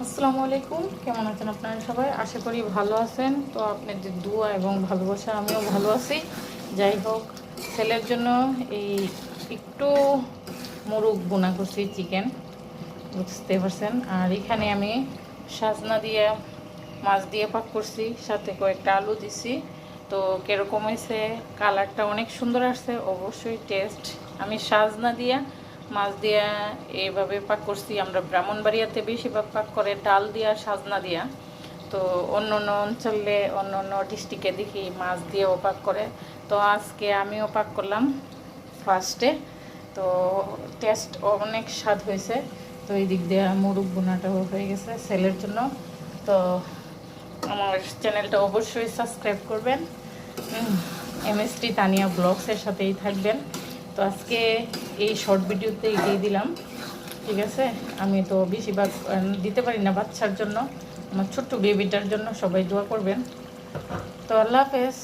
আসসালামু আলাইকুম, কেমন আছেন আপনারা সবাই? আশা করি ভালো আছেন। তো আপনাদের দোয়া এবং ভালোবাসা আমিও ভালো আছি। যাই হোক, ছেলের জন্য এই একটু মোরগ বোনা করছি, চিকেন, বুঝতে পারছেন। আর এখানে আমি সাজনা দিয়ে মাছ দিয়ে পাক করছি, সাথে কয়েকটা আলু দিছি। তো কীরকম হয়েছে, কালারটা অনেক সুন্দর আসছে, অবশ্যই টেস্ট। আমি সাজনা দিয়া মাছ দিয়া এইভাবে পাক করছি। আমরা ব্রাহ্মণবাড়িয়াতে বেশিরভাগ পাক করে ডাল দিয়া, সাজনা দিয়া। তো অন্য অন্য অঞ্চলে, অন্য অন্য ডিস্ট্রিক্টে দেখি মাছ দিয়েও পাক করে। তো আজকে আমিও পাক করলাম ফার্স্টে। তো টেস্ট অনেক স্বাদ হয়েছে। তো এই দিক দিয়ে মোরগ বোনাটাও হয়ে গেছে ছেলের জন্য। তো আমার চ্যানেলটা অবশ্যই সাবস্ক্রাইব করবেন। এমএসটি তানিয়া ব্লগসের সাথেই থাকবেন। তো আজকে এই শর্ট ভিডিওতে এটাই দিলাম, ঠিক আছে। আমি তো বেশিরভাগ দিতে পারি না বাচ্চার জন্য, আমার ছোট্ট বেবিটার জন্য। সবাই দোয়া করবেন। তো আল্লাহ হাফেজ।